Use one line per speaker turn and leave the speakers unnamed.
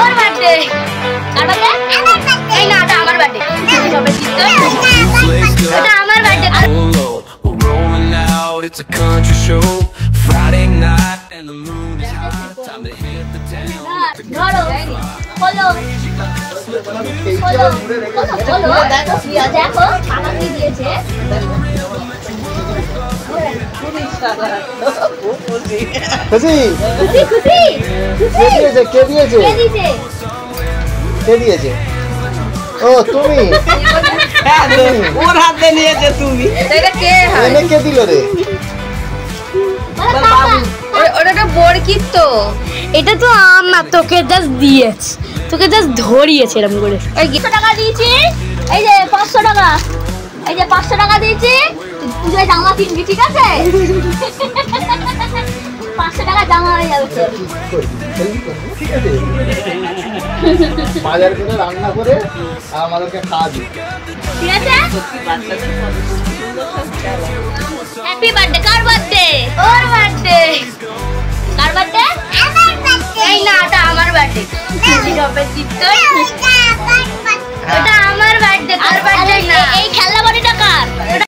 ওর birthday. কার birthday? আমার birthday. এই না, এটা আমার বার্থডে। সবাই জিততো। এটা আমার birthday.
It's a country show, Friday night, and the moon is high. Time to hit the town.
ধরো, বলো, বলো, দেখো, আমাকে দিয়েছে।
খুশি
খুশি খুশি
কে দিয়েছে কে দিয়েছে
কে দিয়েছে?
কে দিয়েছে? ও তুমি
ওর হাতে নিয়েছে তুমি।
এটা কে হয়?
এনে কে দিল রে?
ওটা তো বরকিত তো। এটা তো আমার, তোকে জাস্ট দিয়েছে, তোকে জাস্ট ধরিয়েছে এরকম করে। এই 100 টাকা দিয়েছি, এই যে 500 টাকা, এই যে 500 টাকা দিয়েছি, তুই জামা কিনবি, ঠিক আছে? 500 টাকা জামা হয়ে যাবে।
ঠিক আছে, বাজার করে রান্না করে আমাদেরকে খাওয়াবি,
ঠিক আছে? Happy birthday. কার বার্থডে? ওর বার্থডে। কার বার্থডে? আমার বার্থডে। এই না, এটা আমার বার্থডে। সবাই জিততো। এটা আমার বার্থডে, তোর বার্থডে না। এই খেলনা বাড়িটা কার?